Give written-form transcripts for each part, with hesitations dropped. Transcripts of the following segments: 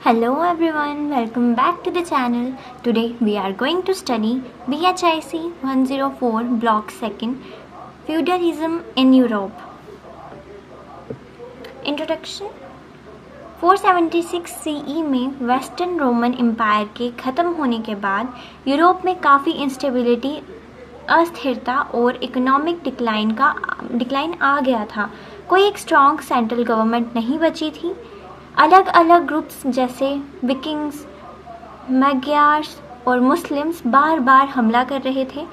Hello everyone, welcome back to the channel. Today we are going to study BHIC 104 Block 2nd Feudalism in Europe. Introduction 476 CE में western Roman empire के ख़त्म होने के बाद Europe में काफ़ी instability, अस्थिरता और इकोनॉमिक डिक्लाइन आ गया था। कोई एक स्ट्रॉन्ग सेंट्रल गवर्नमेंट नहीं बची थी। अलग अलग ग्रुप्स जैसे विकिंग्स, मैग्यार्स और मुस्लिम्स बार बार हमला कर रहे थे।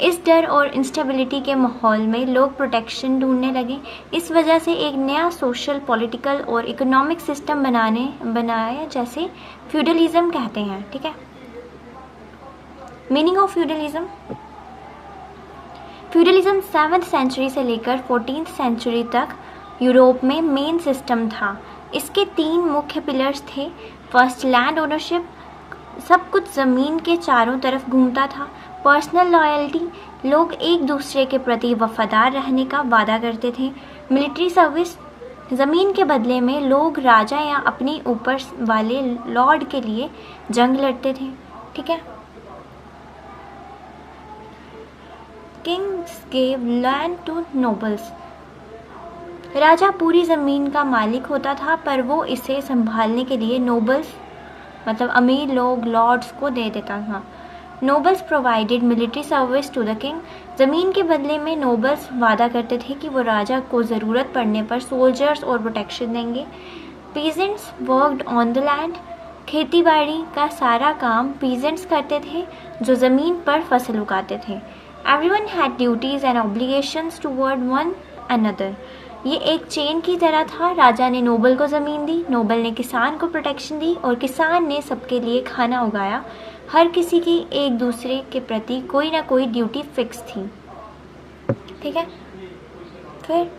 इस डर और इंस्टेबिलिटी के माहौल में लोग प्रोटेक्शन ढूंढने लगे। इस वजह से एक नया सोशल, पॉलिटिकल और इकोनॉमिक सिस्टम बनाया जैसे फ्यूडलिज्म कहते हैं। ठीक है, meaning of feudalism. Feudalism 7th century से लेकर 14th सेंचुरी तक यूरोप में मेन सिस्टम था। इसके 3 मुख्य पिलर्स थे। फर्स्ट, लैंड ओनरशिप, सब कुछ ज़मीन के चारों तरफ घूमता था। पर्सनल लॉयल्टी, लोग एक दूसरे के प्रति वफादार रहने का वादा करते थे। मिलिट्री सर्विस, ज़मीन के बदले में लोग राजा या अपने ऊपर वाले लॉर्ड के लिए जंग लड़ते थे। ठीक है। Kings gave land to nobles, राजा पूरी ज़मीन का मालिक होता था, पर वो इसे संभालने के लिए नोबल्स मतलब अमीर लोग, लॉर्ड्स को दे देता था। Nobles provided military service to the king, ज़मीन के बदले में नोबल्स वादा करते थे कि वो राजा को ज़रूरत पड़ने पर सोल्जर्स और प्रोटेक्शन देंगे। Peasants worked on the land, खेती बाड़ी का सारा काम पीजेंट्स करते थे जो ज़मीन पर फसल उगाते थे। Everyone had duties and obligations toward one another, ये एक चेन की तरह था। राजा ने नोबल को ज़मीन दी, नोबल ने किसान को प्रोटेक्शन दी और किसान ने सबके लिए खाना उगाया। हर किसी की एक दूसरे के प्रति कोई ना कोई ड्यूटी फिक्स थी। ठीक है। फिर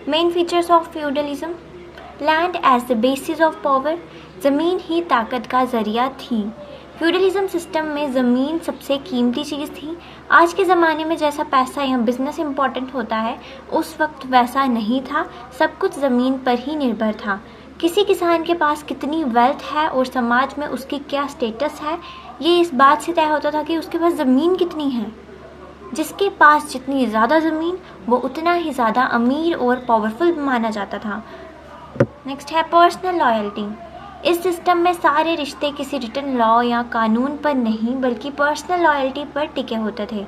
main features of feudalism. Land as the basis of power, ज़मीन ही ताकत का ज़रिया थी। फ्यूडलिज्म सिस्टम में ज़मीन सबसे कीमती चीज़ थी। आज के ज़माने में जैसा पैसा या बिजनेस इम्पॉर्टेंट होता है, उस वक्त वैसा नहीं था। सब कुछ ज़मीन पर ही निर्भर था। किसी किसान के पास कितनी वेल्थ है और समाज में उसकी क्या स्टेटस है, ये इस बात से तय होता था कि उसके पास ज़मीन कितनी है। जिसके पास जितनी ज़्यादा ज़मीन, वो उतना ही ज़्यादा अमीर और पावरफुल माना जाता था। नेक्स्ट है पर्सनल लॉयल्टी। इस सिस्टम में सारे रिश्ते किसी रिटन लॉ या कानून पर नहीं बल्कि पर्सनल लॉयल्टी पर टिके होते थे।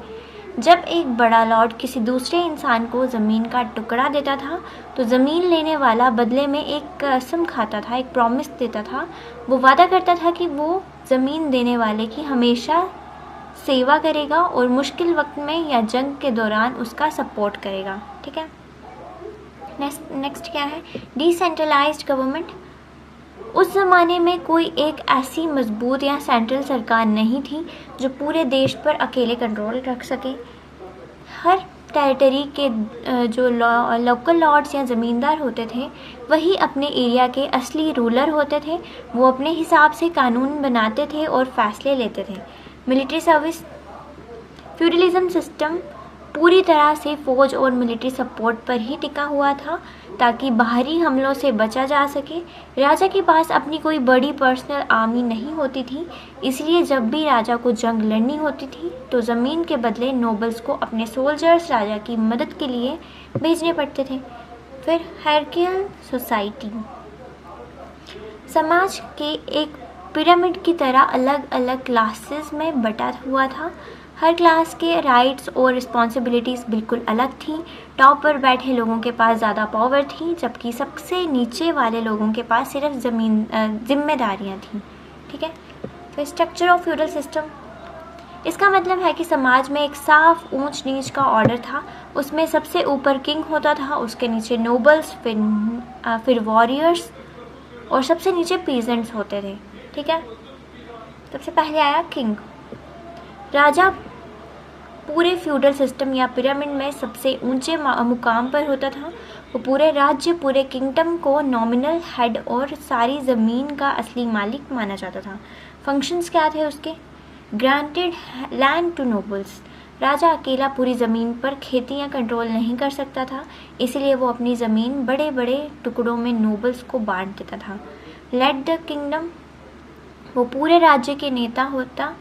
जब एक बड़ा लॉर्ड किसी दूसरे इंसान को ज़मीन का टुकड़ा देता था, तो ज़मीन लेने वाला बदले में एक कसम खाता था, एक प्रॉमिस देता था। वो वादा करता था कि वो ज़मीन देने वाले की हमेशा सेवा करेगा और मुश्किल वक्त में या जंग के दौरान उसका सपोर्ट करेगा। ठीक है। नेक्स्ट क्या है? Decentralised government. उस ज़माने में कोई एक ऐसी मजबूत या सेंट्रल सरकार नहीं थी जो पूरे देश पर अकेले कंट्रोल रख सके। हर टेरिटरी के जो लोकल लॉर्ड्स या ज़मींदार होते थे, वही अपने एरिया के असली रूलर होते थे। वो अपने हिसाब से कानून बनाते थे और फैसले लेते थे। Military service. फ्यूडलिज्म सिस्टम पूरी तरह से फ़ौज और मिलिट्री सपोर्ट पर ही टिका हुआ था ताकि बाहरी हमलों से बचा जा सके। राजा के पास अपनी कोई बड़ी पर्सनल आर्मी नहीं होती थी, इसलिए जब भी राजा को जंग लड़नी होती थी तो ज़मीन के बदले नोबल्स को अपने सोल्जर्स राजा की मदद के लिए भेजने पड़ते थे। फिर हायरार्किकल सोसाइटी। समाज के एक पिरामिड की तरह अलग अलग क्लासेस में बटा हुआ था। हर क्लास के राइट्स और रिस्पॉन्सिबिलिटीज़ बिल्कुल अलग थी। टॉप पर बैठे लोगों के पास ज़्यादा पावर थी, जबकि सबसे नीचे वाले लोगों के पास सिर्फ जिम्मेदारियाँ थीं। ठीक है। तो स्ट्रक्चर ऑफ फ्यूडल सिस्टम, इसका मतलब है कि समाज में एक साफ ऊंच नीच का ऑर्डर था। उसमें सबसे ऊपर किंग होता था, उसके नीचे नोबल्स, फिर वॉरियर्स और सबसे नीचे पीजेंट्स होते थे। ठीक है। सबसे पहले आया किंग। राजा पूरे फ्यूडल सिस्टम या पिरामिड में सबसे ऊंचे मुकाम पर होता था। वो पूरे राज्य, पूरे किंगडम को नॉमिनल हेड और सारी ज़मीन का असली मालिक माना जाता था। फंक्शंस क्या थे उसके? ग्रांटेड लैंड टू नोबल्स, राजा अकेला पूरी ज़मीन पर खेतियाँ कंट्रोल नहीं कर सकता था, इसलिए वो अपनी ज़मीन बड़े बड़े टुकड़ों में नोबल्स को बांट देता था। लेट द किंगडम, वो पूरे राज्य के नेता होता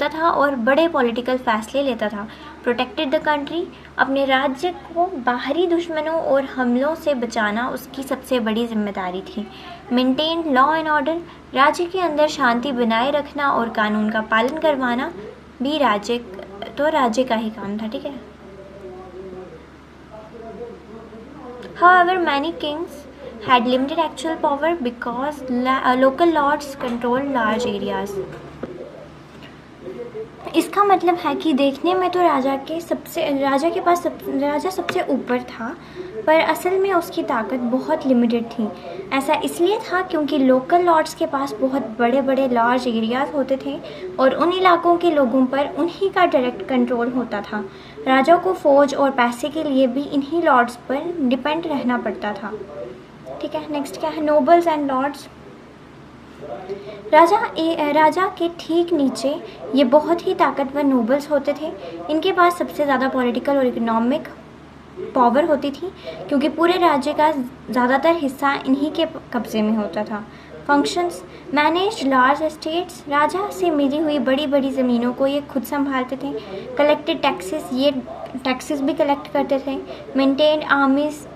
था और बड़े पॉलिटिकल फैसले लेता था। प्रोटेक्टेड द कंट्री, अपने राज्य को बाहरी दुश्मनों और हमलों से बचाना उसकी सबसे बड़ी जिम्मेदारी थी। मेंटेन लॉ एंड ऑर्डर, राज्य के अंदर शांति बनाए रखना और कानून का पालन करवाना भी राज्य का ही काम था। ठीक है। However, many kings had limited actual power because local lords controlled large areas. इसका मतलब है कि देखने में तो राजा सबसे ऊपर था, पर असल में उसकी ताकत बहुत लिमिटेड थी। ऐसा इसलिए था क्योंकि लोकल लॉर्ड्स के पास बहुत बड़े बड़े लार्ज एरियाज होते थे और उन इलाकों के लोगों पर उन्हीं का डायरेक्ट कंट्रोल होता था। राजा को फौज और पैसे के लिए भी इन्हीं लॉर्ड्स पर डिपेंड रहना पड़ता था। ठीक है, नेक्स्ट क्या है, नोबल्स एंड लॉर्ड्स। राजा के ठीक नीचे ये बहुत ही ताकतवर नोबल्स होते थे। इनके पास सबसे ज़्यादा पॉलिटिकल और इकोनॉमिक पावर होती थी क्योंकि पूरे राज्य का ज़्यादातर हिस्सा इन्हीं के कब्जे में होता था। फंक्शंस, मैनेज लार्ज एस्टेट्स, राजा से मिली हुई बड़ी बड़ी ज़मीनों को ये खुद संभालते थे। कलेक्टेड टैक्सेस, ये टैक्सेस भी कलेक्ट करते थे। मेंटेन आर्मीज,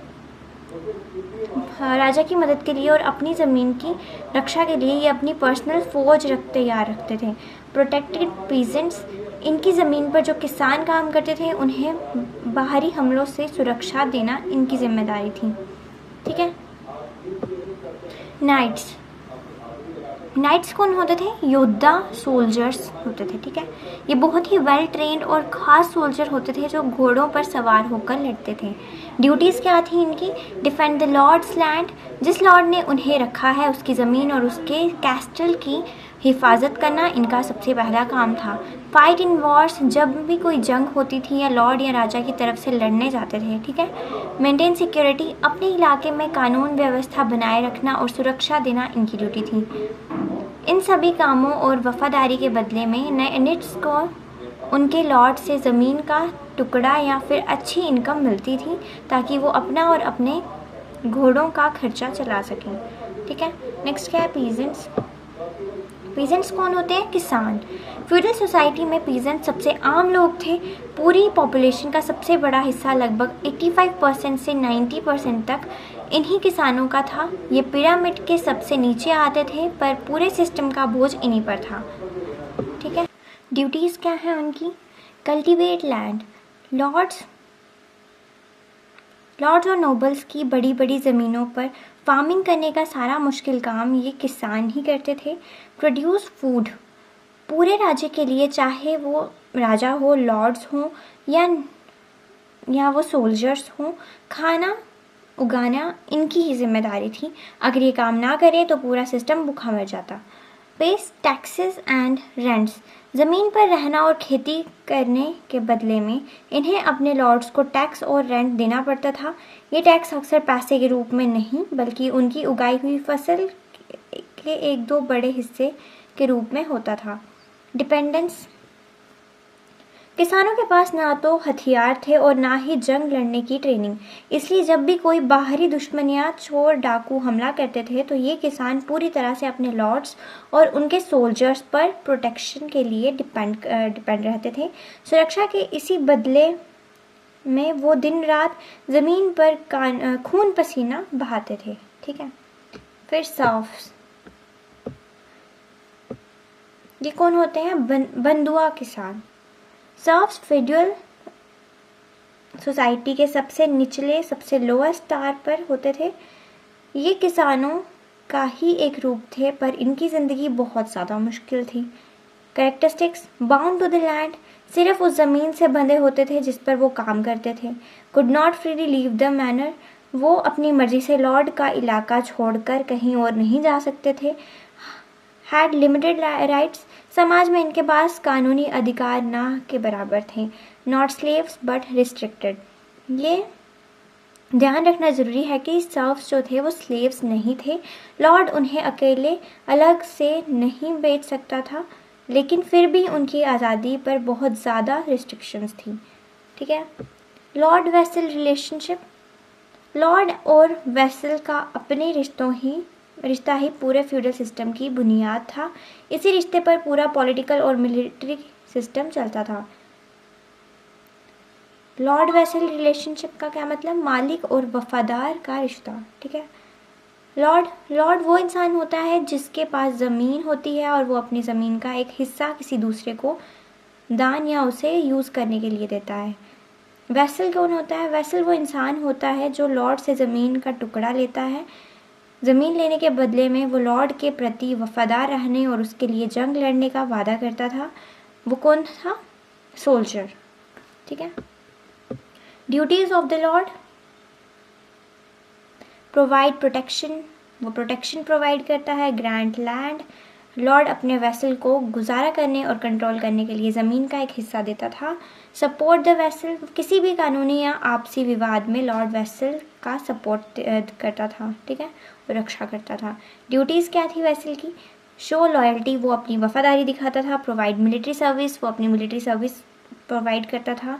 राजा की मदद के लिए और अपनी ज़मीन की रक्षा के लिए ये अपनी पर्सनल फौज तैयार रखते थे। प्रोटेक्टेड पीजेंट्स, इनकी ज़मीन पर जो किसान काम करते थे उन्हें बाहरी हमलों से सुरक्षा देना इनकी जिम्मेदारी थी। ठीक है। नाइट्स कौन होते थे? योद्धा, सोल्जर्स होते थे। ठीक है। ये बहुत ही वेल ट्रेंड और ख़ास सोल्जर होते थे जो घोड़ों पर सवार होकर लड़ते थे। ड्यूटीज़ क्या थी इनकी? डिफेंड द लॉर्ड्स लैंड, जिस लॉर्ड ने उन्हें रखा है उसकी ज़मीन और उसके कैस्टल की हिफाजत करना इनका सबसे पहला काम था। फाइट इन वॉर्स, जब भी कोई जंग होती थी या लॉर्ड या राजा की तरफ से लड़ने जाते थे। ठीक है। मेंटेन सिक्योरिटी, अपने इलाके में कानून व्यवस्था बनाए रखना और सुरक्षा देना इनकी ड्यूटी थी। इन सभी कामों और वफादारी के बदले में नाइट्स को उनके लॉर्ड से ज़मीन का टुकड़ा या फिर अच्छी इनकम मिलती थी ताकि वो अपना और अपने घोड़ों का खर्चा चला सकें। ठीक है। नेक्स्ट क्या है? पीजेंट्स। पीजेंट्स कौन होते हैं? किसान। फ्यूडल सोसाइटी में पीजेंट सबसे आम लोग थे। पूरी पॉपुलेशन का सबसे बड़ा हिस्सा, लगभग 85% से 90% तक इन्हीं किसानों का था। ये पिरामिड के सबसे नीचे आते थे, पर पूरे सिस्टम का बोझ इन्हीं पर था। ठीक है। ड्यूटीज़ क्या है उनकी? कल्टीवेट लैंड, लॉर्ड्स और नोबल्स की बड़ी बड़ी ज़मीनों पर फार्मिंग करने का सारा मुश्किल काम ये किसान ही करते थे। प्रोड्यूस फूड, पूरे राज्य के लिए, चाहे वो राजा हो, लॉर्ड्स हों या वो सोल्जर्स हों, खाना उगाना इनकी ही जिम्मेदारी थी। अगर ये काम ना करे तो पूरा सिस्टम भूखा मर जाता। पेस टैक्सेस एंड रेंट्स, ज़मीन पर रहना और खेती करने के बदले में इन्हें अपने लॉर्ड्स को टैक्स और रेंट देना पड़ता था। ये टैक्स अक्सर पैसे के रूप में नहीं बल्कि उनकी उगाई हुई फसल के एक दो बड़े हिस्से के रूप में होता था। डिपेंडेंस, किसानों के पास ना तो हथियार थे और ना ही जंग लड़ने की ट्रेनिंग, इसलिए जब भी कोई बाहरी दुश्मन या चोर डाकू हमला करते थे तो ये किसान पूरी तरह से अपने लॉर्ड्स और उनके सोल्जर्स पर प्रोटेक्शन के लिए डिपेंड रहते थे। सुरक्षा के इसी बदले में वो दिन रात ज़मीन पर खून पसीना बहाते थे। ठीक है। फिर सर्फ्स, ये कौन होते हैं? बंधुआ किसान। सर्फ्स फेड्यूल सोसाइटी के सबसे निचले, सबसे लोएस्ट स्टार पर होते थे। ये किसानों का ही एक रूप थे, पर इनकी ज़िंदगी बहुत ज़्यादा मुश्किल थी। Characteristics, bound to the land, सिर्फ उस ज़मीन से बंधे होते थे जिस पर वो काम करते थे। Could not freely leave the manner, वो अपनी मर्जी से लॉर्ड का इलाका छोड़कर कहीं और नहीं जा सकते थे। हैड लिमिटेड राइट्स, समाज में इनके पास कानूनी अधिकार ना के बराबर थे। नॉट स्लेव्स बट रिस्ट्रिक्टेड, ये ध्यान रखना ज़रूरी है कि सर्व्स जो थे वो स्लेव्स नहीं थे। लॉर्ड उन्हें अकेले अलग से नहीं बेच सकता था, लेकिन फिर भी उनकी आज़ादी पर बहुत ज़्यादा रिस्ट्रिक्शंस थी। ठीक है। लॉर्ड वेसल रिलेशनशिप, लॉर्ड और वेसल का अपने रिश्ता ही पूरे फ्यूडल सिस्टम की बुनियाद था। इसी रिश्ते पर पूरा पॉलिटिकल और मिलिट्री सिस्टम चलता था। लॉर्ड वेसल रिलेशनशिप का क्या मतलब? मालिक और वफादार का रिश्ता। ठीक है। लॉर्ड वो इंसान होता है जिसके पास ज़मीन होती है और वो अपनी ज़मीन का एक हिस्सा किसी दूसरे को दान या उसे यूज़ करने के लिए देता है। वेसल कौन होता है? वेसल वो इंसान होता है जो लॉर्ड से ज़मीन का टुकड़ा लेता है। ज़मीन लेने के बदले में वो लॉर्ड के प्रति वफादार रहने और उसके लिए जंग लड़ने का वादा करता था। वो कौन था? सोल्जर। ठीक है। Duties of the Lord, provide protection, वो प्रोटेक्शन प्रोवाइड करता है। ग्रांट लैंड, लॉर्ड अपने वेसल को गुजारा करने और कंट्रोल करने के लिए ज़मीन का एक हिस्सा देता था। सपोर्ट द वेसल, किसी भी कानूनी या आपसी विवाद में लॉर्ड वेसल का सपोर्ट करता था। ठीक है, रक्षा करता था। ड्यूटीज़ क्या थी वेसल की? शो लॉयल्टी, वो अपनी वफादारी दिखाता था। प्रोवाइड मिलिट्री सर्विस, वो अपनी मिलिट्री सर्विस प्रोवाइड करता था।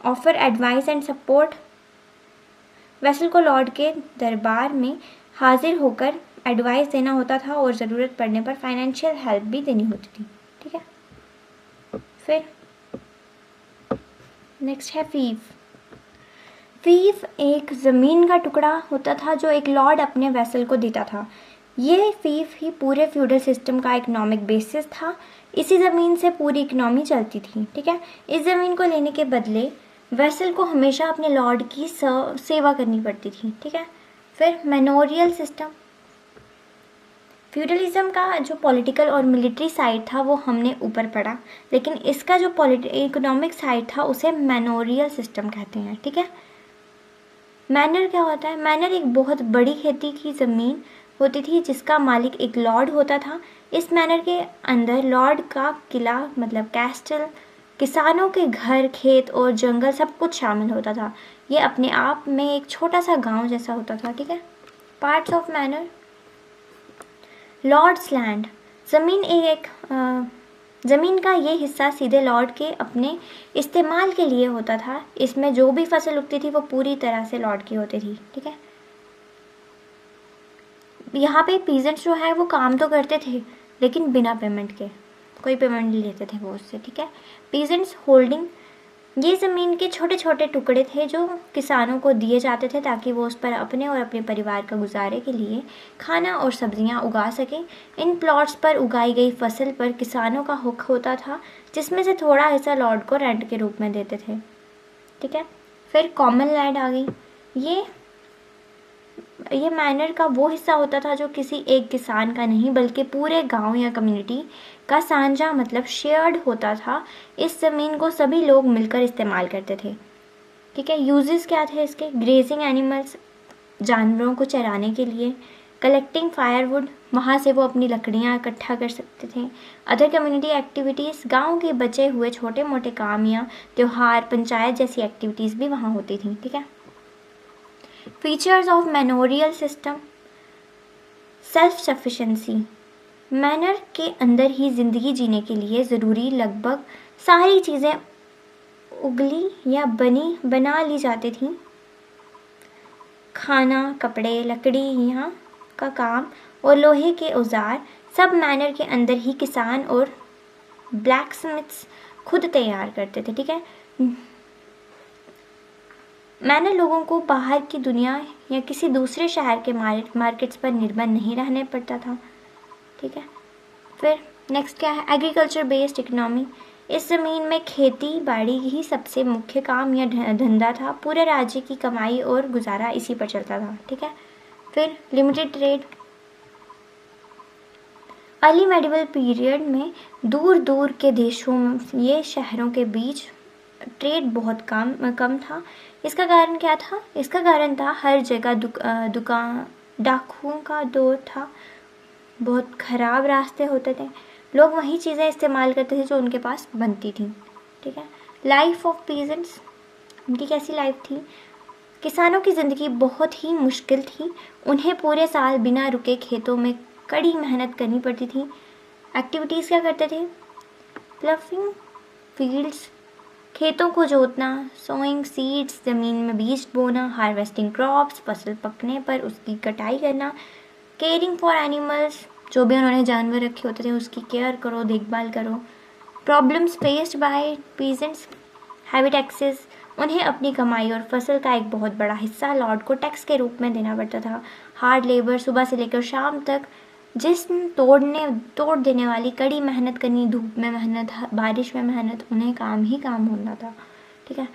Offer advice and support, vessel को लॉर्ड के दरबार में हाजिर होकर एडवाइस देना होता था और ज़रूरत पड़ने पर फाइनेंशियल हेल्प भी देनी होती थी। ठीक है। फिर नेक्स्ट है फीफ। फीफ एक ज़मीन का टुकड़ा होता था जो एक लॉर्ड अपने वेसल को देता था। ये फीफ ही पूरे फ्यूडल सिस्टम का इकोनॉमिक बेसिस था। इसी ज़मीन से पूरी इकोनॉमी चलती थी। ठीक है। इस ज़मीन को लेने के बदले वेसल को हमेशा अपने लॉर्ड की सेवा करनी पड़ती थी। ठीक है। फिर मैनोरियल सिस्टम, फ्यूडलिज्म का जो पॉलिटिकल और मिलिट्री साइड था वो हमने ऊपर पढ़ा, लेकिन इसका जो इकोनॉमिक साइड था उसे मैनोरियल सिस्टम कहते हैं। ठीक है। मैनर क्या होता है? मैनर एक बहुत बड़ी खेती की ज़मीन होती थी जिसका मालिक एक लॉर्ड होता था। इस मैनर के अंदर लॉर्ड का किला मतलब कैस्टल, किसानों के घर, खेत और जंगल सब कुछ शामिल होता था। ये अपने आप में एक छोटा सा गांव जैसा होता था। ठीक है। Parts of manor, lords land, ज़मीन का ये हिस्सा सीधे लॉर्ड के अपने इस्तेमाल के लिए होता था। इसमें जो भी फसल उगती थी वो पूरी तरह से लॉर्ड की होती थी। ठीक है। यहाँ पे पीजेंट्स जो है वो काम तो करते थे लेकिन बिना पेमेंट के, कोई पेमेंट नहीं लेते थे वो उससे। ठीक है। पीजेंट्स होल्डिंग, ये ज़मीन के छोटे छोटे टुकड़े थे जो किसानों को दिए जाते थे ताकि वो उस पर अपने और अपने परिवार का गुजारे के लिए खाना और सब्जियां उगा सकें। इन प्लॉट्स पर उगाई गई फसल पर किसानों का हक होता था जिसमें से थोड़ा हिस्सा लॉर्ड को रेंट के रूप में देते थे। ठीक है। फिर कॉमन लैंड आ गई। ये मैनर का वो हिस्सा होता था जो किसी एक किसान का नहीं बल्कि पूरे गांव या कम्युनिटी का साझा मतलब शेयर्ड होता था। इस ज़मीन को सभी लोग मिलकर इस्तेमाल करते थे। ठीक है। यूजेस क्या थे इसके? ग्रेजिंग एनिमल्स, जानवरों को चराने के लिए। कलेक्टिंग फायरवुड, वहाँ से वो अपनी लकड़ियाँ इकट्ठा कर सकते थे। अदर कम्युनिटी एक्टिविटीज़, गाँव के बचे हुए छोटे मोटे काम या त्यौहार, पंचायत जैसी एक्टिविटीज़ भी वहाँ होती थी। ठीक है। Features of manorial system, self sufficiency, manor के अंदर ही ज़िंदगी जीने के लिए ज़रूरी लगभग सारी चीज़ें उगली या बना ली जाती थीं। खाना, कपड़े, लकड़ी यहाँ का काम और लोहे के औजार सब मैनर के अंदर ही किसान और ब्लैकस्मिथ्स खुद तैयार करते थे। ठीक है। मैंने लोगों को बाहर की दुनिया या किसी दूसरे शहर के मार्केट्स पर निर्भर नहीं रहने पड़ता था। ठीक है। फिर नेक्स्ट क्या है? Agriculture based economy. इस ज़मीन में खेती बाड़ी ही सबसे मुख्य काम या धंधा था। पूरे राज्य की कमाई और गुजारा इसी पर चलता था। ठीक है। फिर limited trade, early medieval period में दूर दूर के देशों ये शहरों के बीच ट्रेड बहुत कम था। इसका कारण क्या था? इसका कारण था हर जगह दुकान डाकुओं का दौर था। बहुत ख़राब रास्ते होते थे। लोग वही चीज़ें इस्तेमाल करते थे जो उनके पास बनती थी। ठीक है। लाइफ ऑफ पीजेंट्स, उनकी कैसी लाइफ थी? किसानों की ज़िंदगी बहुत ही मुश्किल थी। उन्हें पूरे साल बिना रुके खेतों में कड़ी मेहनत करनी पड़ती थी। एक्टिविटीज़ क्या करते थे? प्लफिंग फील्ड्स, खेतों को जोतना, सोइंग सीड्स, ज़मीन में बीज बोना, हार्वेस्टिंग क्रॉप्स, फसल पकने पर उसकी कटाई करना, केयरिंग फॉर एनिमल्स, जो भी उन्होंने जानवर रखे होते थे उसकी केयर करो, देखभाल करो। Problems faced by peasants, heavy taxes, उन्हें अपनी कमाई और फसल का एक बहुत बड़ा हिस्सा लॉर्ड को टैक्स के रूप में देना पड़ता था। हार्ड लेबर, सुबह से लेकर शाम तक जिस्म तोड़ देने वाली कड़ी मेहनत करनी, धूप में मेहनत, बारिश में मेहनत, उन्हें काम ही काम होना था। ठीक है।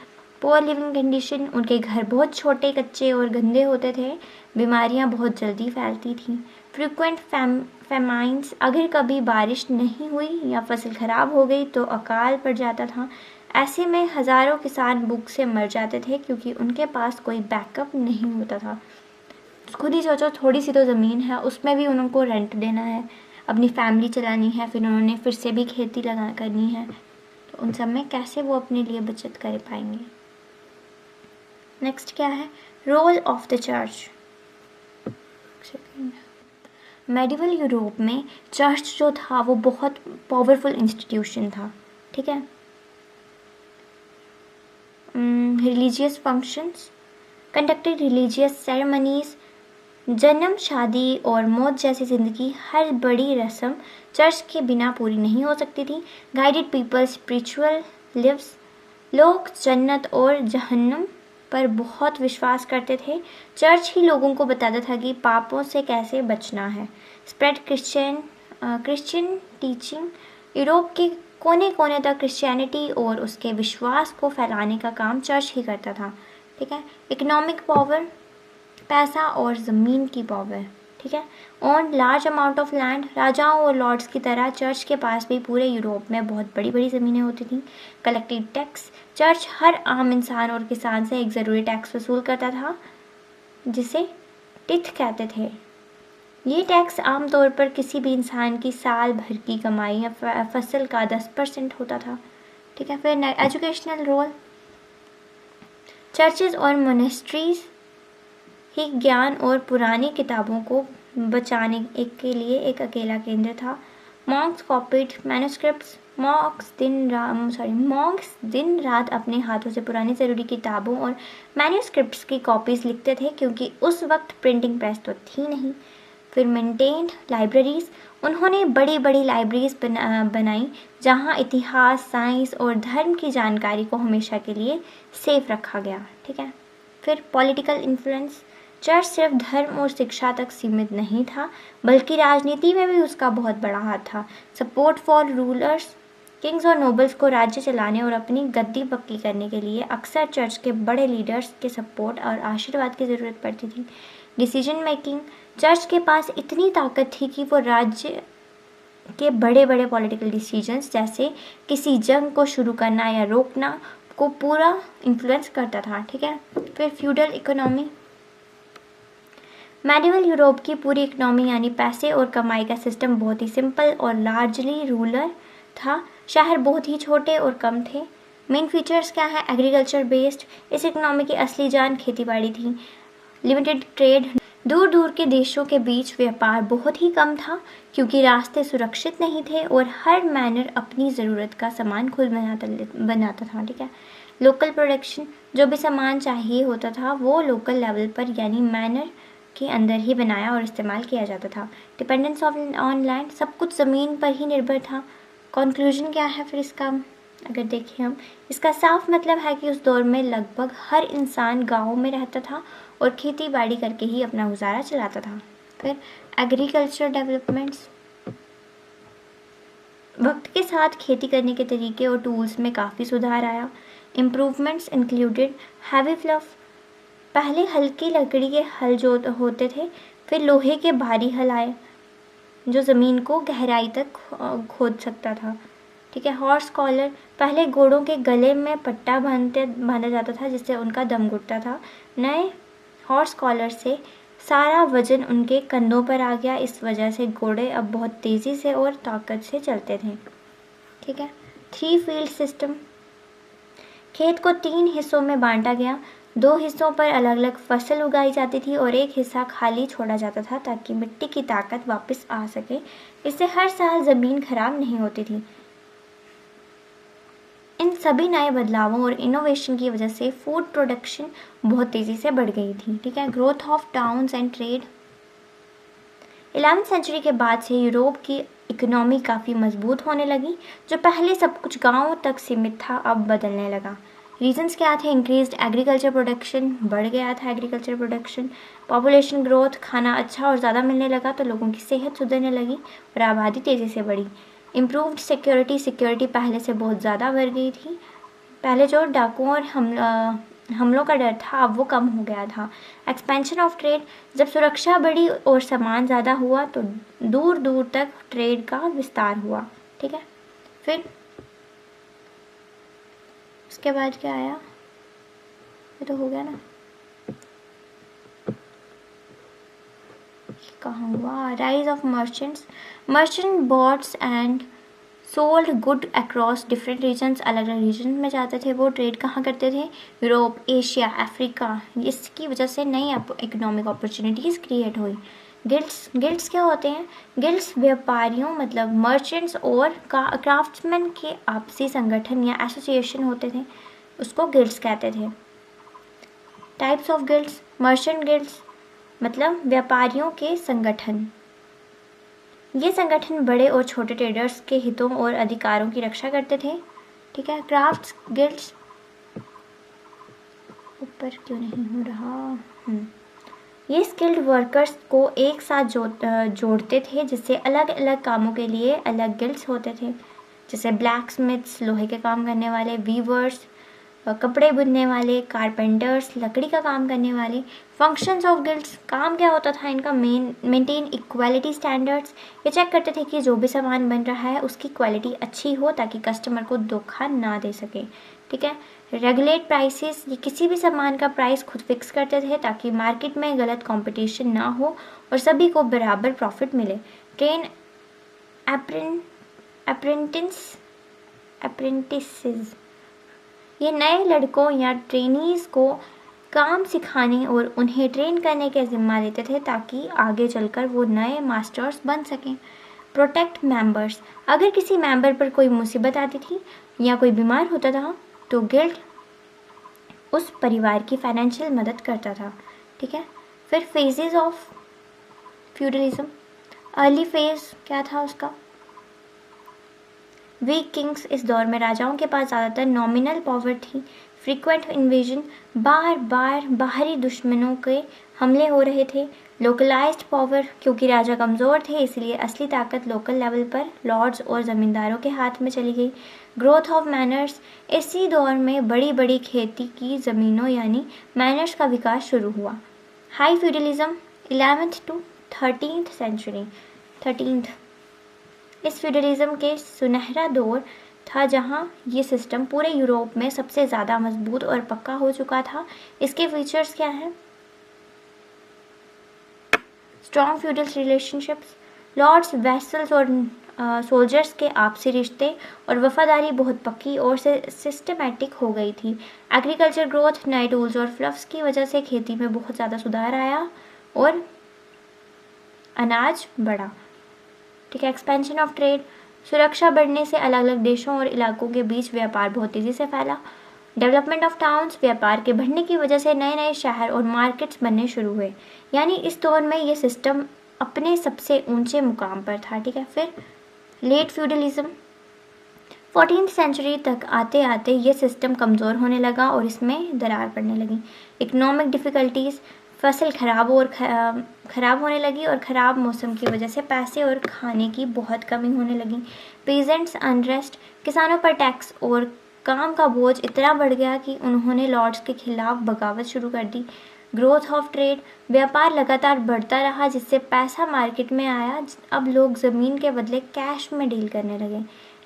पुअर लिविंग कंडीशन, उनके घर बहुत छोटे, कच्चे और गंदे होते थे, बीमारियां बहुत जल्दी फैलती थीं। फ्रीक्वेंट फेमाइंस, अगर कभी बारिश नहीं हुई या फसल खराब हो गई तो अकाल पड़ जाता था। ऐसे में हज़ारों किसान भूख से मर जाते थे क्योंकि उनके पास कोई बैकअप नहीं होता था। खुद ही सोचो, थोड़ी सी तो ज़मीन है, उसमें भी उनको रेंट देना है, अपनी फैमिली चलानी है, फिर उन्होंने फिर से भी खेती करनी है, तो उन सब में कैसे वो अपने लिए बचत कर पाएंगे। नेक्स्ट क्या है? Role of the church. Medieval Europe में चर्च जो था वो बहुत पावरफुल इंस्टीट्यूशन था। ठीक है। Religious functions, conducted religious ceremonies, जन्म, शादी और मौत जैसी ज़िंदगी हर बड़ी रस्म चर्च के बिना पूरी नहीं हो सकती थी। गाइडेड पीपल स्पिरिचुअल लिव्स, लोग जन्नत और जहन्नम पर बहुत विश्वास करते थे। चर्च ही लोगों को बताता था कि पापों से कैसे बचना है। स्प्रेड क्रिश्चियन टीचिंग, यूरोप के कोने कोने तक क्रिश्चियनिटी और उसके विश्वास को फैलाने का काम चर्च ही करता था। ठीक है। इकोनॉमिक पावर, पैसा और ज़मीन की पावर। ठीक है। On large amount of land, राजाओं और लॉर्ड्स की तरह चर्च के पास भी पूरे यूरोप में बहुत बड़ी बड़ी ज़मीनें होती थीं। कलेक्टेड टैक्स, चर्च हर आम इंसान और किसान से एक ज़रूरी टैक्स वसूल करता था जिसे टिथ कहते थे। ये टैक्स आमतौर पर किसी भी इंसान की साल भर की कमाई या फसल का 10% होता था। ठीक है। फिर एजुकेशनल रोल, चर्चेज और मोनेस्ट्रीज ही ज्ञान और पुरानी किताबों को बचाने के लिए एक अकेला केंद्र था। मॉन्क्स कॉपीड मैन्युस्क्रिप्ट्स, मॉन्क्स दिन रात अपने हाथों से पुरानी ज़रूरी किताबों और मैन्युस्क्रिप्ट्स की कॉपीज़ लिखते थे क्योंकि उस वक्त प्रिंटिंग प्रेस तो थी नहीं। फिर मेंटेन्ड लाइब्रेरीज, उन्होंने बड़ी बड़ी लाइब्रेरीज बनाई जहाँ इतिहास, साइंस और धर्म की जानकारी को हमेशा के लिए सेफ रखा गया। ठीक है। फिर पॉलिटिकल इन्फ्लुएंस, चर्च सिर्फ धर्म और शिक्षा तक सीमित नहीं था बल्कि राजनीति में भी उसका बहुत बड़ा हाथ था। सपोर्ट फॉर रूलर्स, किंग्स और नोबल्स को राज्य चलाने और अपनी गद्दी पक्की करने के लिए अक्सर चर्च के बड़े लीडर्स के सपोर्ट और आशीर्वाद की ज़रूरत पड़ती थी। डिसीजन मेकिंग, चर्च के पास इतनी ताकत थी कि वो राज्य के बड़े बड़े पॉलिटिकल डिसीजंस जैसे किसी जंग को शुरू करना या रोकना को पूरा इन्फ्लुएंस करता था। ठीक है। फिर फ्यूडल इकोनॉमी, मेडिवल यूरोप की पूरी इकोनॉमी यानी पैसे और कमाई का सिस्टम बहुत ही सिंपल और लार्जली रूरल था। शहर बहुत ही छोटे और कम थे। मेन फीचर्स क्या है? एग्रीकल्चर बेस्ड, इस इकोनॉमी की असली जान खेतीबाड़ी थी। लिमिटेड ट्रेड, दूर दूर के देशों के बीच व्यापार बहुत ही कम था क्योंकि रास्ते सुरक्षित नहीं थे और हर मैनर अपनी ज़रूरत का सामान खुद बनाता था। ठीक है। लोकल प्रोडक्शन, जो भी सामान चाहिए होता था वो लोकल लेवल पर यानी मैनर के अंदर ही बनाया और इस्तेमाल किया जाता था। डिपेंडेंस ऑन लैंड, सब कुछ ज़मीन पर ही निर्भर था। कंक्लूजन क्या है फिर इसका? अगर देखें हम, इसका साफ मतलब है कि उस दौर में लगभग हर इंसान गाँव में रहता था और खेती बाड़ी करके ही अपना गुजारा चलाता था। फिर एग्रीकल्चर डेवलपमेंट्स, वक्त के साथ खेती करने के तरीके और टूल्स में काफ़ी सुधार आया। इम्प्रूवमेंट्स इंक्लूडेड हैवी फ्लफ, पहले हल्की लकड़ी के हल जो होते थे, फिर लोहे के भारी हल आए जो ज़मीन को गहराई तक खोद सकता था। ठीक है। हॉर्स कॉलर, पहले घोड़ों के गले में पट्टा बांधा जाता था जिससे उनका दम घुटता था। नए हॉर्स कॉलर से सारा वजन उनके कंधों पर आ गया, इस वजह से घोड़े अब बहुत तेज़ी से और ताकत से चलते थे। ठीक है। 3 फील्ड सिस्टम, खेत को 3 हिस्सों में बांटा गया, दो हिस्सों पर अलग अलग फसल उगाई जाती थी और एक हिस्सा खाली छोड़ा जाता था ताकि मिट्टी की ताकत वापस आ सके। इससे हर साल ज़मीन खराब नहीं होती थी। इन सभी नए बदलावों और इनोवेशन की वजह से फूड प्रोडक्शन बहुत तेज़ी से बढ़ गई थी। ठीक है, growth of towns and trade. 11वीं सेंचुरी के बाद से यूरोप की इकोनॉमी काफ़ी मजबूत होने लगी। जो पहले सब कुछ गांवों तक सीमित था अब बदलने लगा। रीजंस क्या थे? इंक्रीज्ड एग्रीकल्चर प्रोडक्शन, बढ़ गया था एग्रीकल्चर प्रोडक्शन। पॉपुलेशन ग्रोथ, खाना अच्छा और ज़्यादा मिलने लगा तो लोगों की सेहत सुधरने लगी और आबादी तेज़ी से बढ़ी। इम्प्रूव्ड सिक्योरिटी, सिक्योरिटी पहले से बहुत ज़्यादा बढ़ गई थी। पहले जो डाकुओं और हमलों का डर था अब वो कम हो गया था। एक्सपेंशन ऑफ ट्रेड, जब सुरक्षा बढ़ी और सामान ज़्यादा हुआ तो दूर दूर तक ट्रेड का विस्तार हुआ। ठीक है, फिर उसके बाद क्या आया? ये तो हो गया ना, कहाँ हुआ? Rise of merchants. Merchant bought and sold good across different regions, अलग अलग रीजन में जाते थे। वो ट्रेड कहाँ करते थे? Europe, Asia, Africa. इसकी वजह से नई इकोनॉमिक अपॉर्चुनिटीज़ क्रिएट हुई। गिल्ड्स क्या होते हैं? गिल्ड्स व्यापारियों मतलब मर्चेंट्स और क्राफ्ट्समैन के आपसी संगठन या एसोसिएशन होते थे, उसको गिल्ड्स कहते थे। Types of guilds. Merchant guilds मतलब व्यापारियों के संगठन। ये संगठन बड़े और छोटे ट्रेडर्स के हितों और अधिकारों की रक्षा करते थे। ठीक है, क्राफ्ट्स गिल्ड्स, ऊपर क्यों नहीं हो रहा? ये स्किल्ड वर्कर्स को एक साथ जोड़ते थे, जिससे अलग अलग कामों के लिए अलग गिल्ड्स होते थे, जैसे ब्लैक स्मिथ्स लोहे के काम करने वाले, वीवर्स कपड़े बुनने वाले, कारपेंटर्स लकड़ी का काम करने वाले। फंक्शंस ऑफ गिल्ड्स, काम क्या होता था इनका? Maintain equality standards. ये चेक करते थे कि जो भी सामान बन रहा है उसकी क्वालिटी अच्छी हो ताकि कस्टमर को धोखा ना दे सके। ठीक है, रेगुलेट प्राइसेस, ये किसी भी सामान का प्राइस खुद फिक्स करते थे ताकि मार्केट में गलत कंपटीशन ना हो और सभी को बराबर प्रॉफिट मिले। ट्रेन अप्रेंटिसेस, ये नए लड़कों या ट्रेनीज़ को काम सिखाने और उन्हें ट्रेन करने का जिम्मा देते थे ताकि आगे चलकर वो नए मास्टर्स बन सकें। प्रोटेक्ट मेंबर्स, अगर किसी मेंबर पर कोई मुसीबत आती थी या कोई बीमार होता था तो गिल्ड उस परिवार की फाइनेंशियल मदद करता था। ठीक है, फिर phases of feudalism. Early phase क्या था उसका? वीक किंग्स, इस दौर में राजाओं के पास ज़्यादातर नॉमिनल पावर थी। फ्रीक्वेंट इन्वेजन, बार बार बाहरी दुश्मनों के हमले हो रहे थे। लोकलाइज्ड पावर, क्योंकि राजा कमज़ोर थे इसलिए असली ताकत लोकल लेवल पर लॉर्ड्स और ज़मींदारों के हाथ में चली गई। ग्रोथ ऑफ मैनर्स, इसी दौर में बड़ी बड़ी खेती की ज़मीनों यानी मैनर्स का विकास शुरू हुआ। High feudalism 11th to 13th century. इस फ्यूडलिज्म के सुनहरा दौर था जहां ये सिस्टम पूरे यूरोप में सबसे ज़्यादा मजबूत और पक्का हो चुका था। इसके फीचर्स क्या हैं? Strong feudal relationships, lords, vassals और सोल्जर्स के आपसी रिश्ते और वफादारी बहुत पक्की और सिस्टमैटिक हो गई थी। एग्रीकल्चर ग्रोथ, नए टूल्स और फ्लफ्स की वजह से खेती में बहुत ज़्यादा सुधार आया और अनाज बढ़ा। ठीक है, एक्सपेंशन ऑफ ट्रेड, सुरक्षा बढ़ने से अलग अलग देशों और इलाकों के बीच व्यापार बहुत तेज़ी से फैला। डेवलपमेंट ऑफ टाउन्स, व्यापार के बढ़ने की वजह से नए नए शहर और मार्केट्स बनने शुरू हुए। यानी इस दौर में ये सिस्टम अपने सबसे ऊंचे मुकाम पर था। ठीक है, फिर लेट फ्यूडलिज्म। 14th सेंचुरी तक आते आते ये सिस्टम कमज़ोर होने लगा और इसमें दरार पड़ने लगी। इकोनॉमिक डिफ़िकल्टीज़, फसल ख़राब होने लगी और ख़राब मौसम की वजह से पैसे और खाने की बहुत कमी होने लगी। पीजेंट्स अनरेस्ट, किसानों पर टैक्स और काम का बोझ इतना बढ़ गया कि उन्होंने लॉर्ड्स के खिलाफ बगावत शुरू कर दी। ग्रोथ ऑफ ट्रेड, व्यापार लगातार बढ़ता रहा जिससे पैसा मार्केट में आया। अब लोग ज़मीन के बदले कैश में डील करने लगे।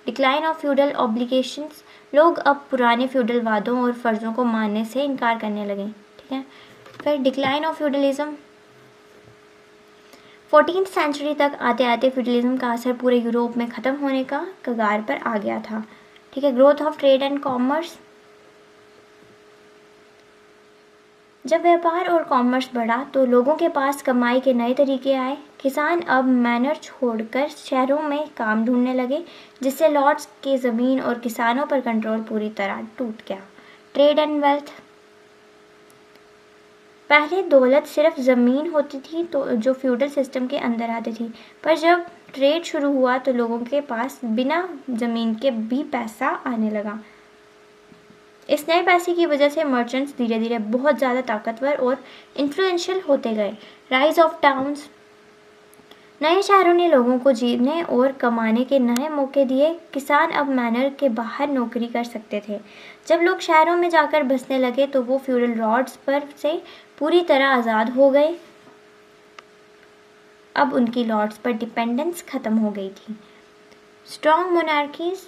डिक्लाइन ऑफ फ्यूडल ऑब्लिगेशंस, लोग अब पुराने फ्यूडल वादों और फ़र्ज़ों को मानने से इनकार करने लगे। ठीक है, फिर decline of feudalism. 14th century तक आते आते फ्यूडलिज्म का असर पूरे यूरोप में ख़त्म होने का कगार पर आ गया था। ठीक है, growth of trade and commerce. जब व्यापार और कॉमर्स बढ़ा तो लोगों के पास कमाई के नए तरीके आए। किसान अब मैनर छोड़कर शहरों में काम ढूंढने लगे, जिससे लॉर्ड्स के ज़मीन और किसानों पर कंट्रोल पूरी तरह टूट गया। Trade and wealth. पहले दौलत सिर्फ ज़मीन होती थी तो जो फ्यूडल सिस्टम के अंदर आती थी, पर जब ट्रेड शुरू हुआ तो लोगों के पास बिना ज़मीन के भी पैसा आने लगा। इस नए पैसे की वजह से मर्चेंट्स धीरे धीरे बहुत ज़्यादा ताकतवर और इन्फ्लुएंशियल होते गए। Rise of towns. नए शहरों ने लोगों को जीने और कमाने के नए मौके दिए। किसान अब मैनर के बाहर नौकरी कर सकते थे। जब लोग शहरों में जाकर बसने लगे तो वो फ्यूडल लॉर्ड्स पर से पूरी तरह आज़ाद हो गए। अब उनकी लॉर्ड्स पर डिपेंडेंस खत्म हो गई थी। Strong monarchies.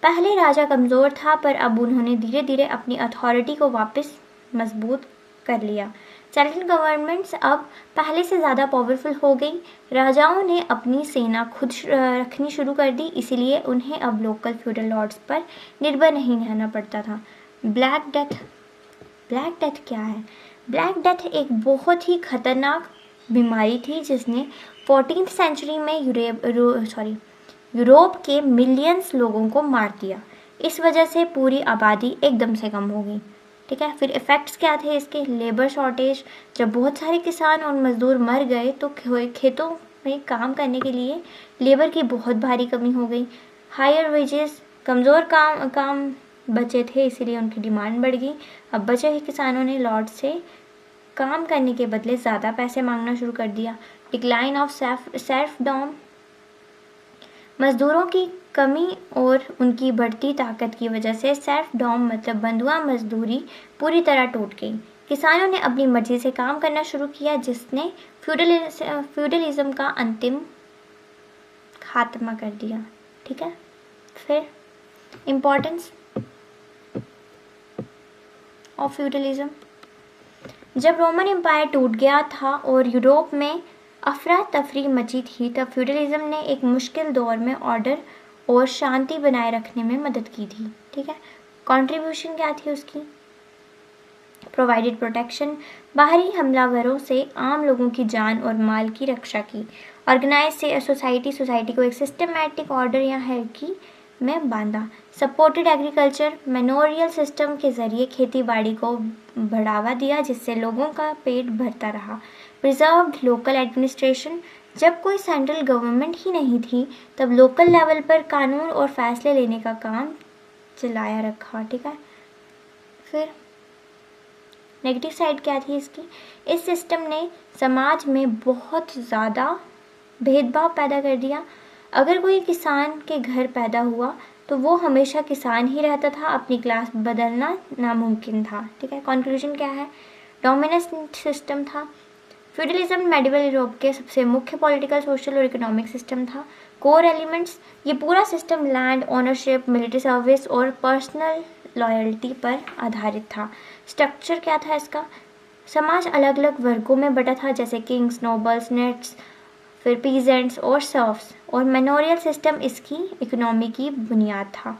पहले राजा कमज़ोर था, पर अब उन्होंने धीरे धीरे अपनी अथॉरिटी को वापस मजबूत कर लिया। सेंट्रल गवर्नमेंट्स अब पहले से ज़्यादा पावरफुल हो गई। राजाओं ने अपनी सेना खुद रखनी शुरू कर दी, इसीलिए उन्हें अब लोकल फ्यूडल लॉर्ड्स पर निर्भर नहीं रहना पड़ता था। Black death. ब्लैक डेथ क्या है? ब्लैक डेथ एक बहुत ही खतरनाक बीमारी थी जिसने 14th सेंचुरी में यूरोप के मिलियंस लोगों को मार दिया। इस वजह से पूरी आबादी एकदम से कम हो गई। ठीक है, फिर इफ़ेक्ट्स क्या थे इसके? Labour shortage. जब बहुत सारे किसान और मज़दूर मर गए तो खेतों में काम करने के लिए लेबर की बहुत भारी कमी हो गई। Higher wages. कमज़ोर काम बचे थे, इसीलिए उनकी डिमांड बढ़ गई। अब बचे हुए किसानों ने लॉर्ड से काम करने के बदले ज़्यादा पैसे मांगना शुरू कर दिया। Decline of serfdom. मज़दूरों की कमी और उनकी बढ़ती ताकत की वजह से सर्फडॉम मतलब बंधुआ मजदूरी पूरी तरह टूट गई। किसानों ने अपनी मर्जी से काम करना शुरू किया, जिसने फ्यूडलिज्म का अंतिम खात्मा कर दिया। ठीक है, फिर इम्पोर्टेंस ऑफ फ्यूडलिज्म। जब रोमन एम्पायर टूट गया था और यूरोप में अफरा तफरी मची थी, तब फ्यूडलिज्म ने एक मुश्किल दौर में ऑर्डर और शांति बनाए रखने में मदद की थी। ठीक है, कंट्रीब्यूशन क्या थी उसकी? Provided protection. बाहरी हमलावरों से आम लोगों की जान और माल की रक्षा की। ऑर्गेनाइज सोसाइटी को एक सिस्टमैटिक ऑर्डर या हायरार्की में बांधा। Supported agriculture. मैनोरियल सिस्टम के जरिए खेती बाड़ी को बढ़ावा दिया, जिससे लोगों का पेट भरता रहा। Preserved local administration. जब कोई सेंट्रल गवर्नमेंट ही नहीं थी, तब लोकल लेवल पर कानून और फैसले लेने का काम चलाया रखा। ठीक है, फिर नेगेटिव साइड क्या थी इसकी? इस सिस्टम ने समाज में बहुत ज़्यादा भेदभाव पैदा कर दिया। अगर कोई किसान के घर पैदा हुआ तो वो हमेशा किसान ही रहता था, अपनी क्लास बदलना नामुमकिन था। ठीक है, कंक्लूजन क्या है? डोमिनेंस सिस्टम था। फ्यूडलिज्म मेडिवल यूरोप के सबसे मुख्य पॉलिटिकल, सोशल और इकोनॉमिक सिस्टम था। Core elements. ये पूरा system land ownership, military service और पर्सनल लॉयल्टी पर आधारित था। स्ट्रक्चर क्या था इसका? समाज अलग अलग वर्गों में बटा था, जैसे किंग्स, नोबल्स, नेट्स, फिर पीजेंट्स और सर्व्स, और मैनोरियल सिस्टम इसकी इकोनॉमी की बुनियाद था।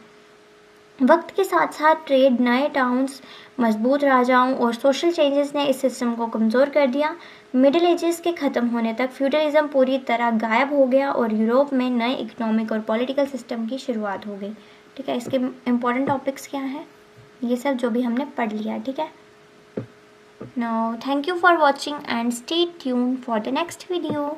वक्त के साथ साथ ट्रेड, नए टाउन्स, मजबूत राजाओं और सोशल चेंजेस ने इस सिस्टम को कमज़ोर कर दिया। मिडिल एजेस के ख़त्म होने तक फ्यूडलिज्म पूरी तरह गायब हो गया और यूरोप में नए इकोनॉमिक और पॉलिटिकल सिस्टम की शुरुआत हो गई। ठीक है, इसके इम्पोर्टेंट टॉपिक्स क्या हैं? ये सब जो भी हमने पढ़ लिया। ठीक है, now thank you for watching and stay tuned for the next video.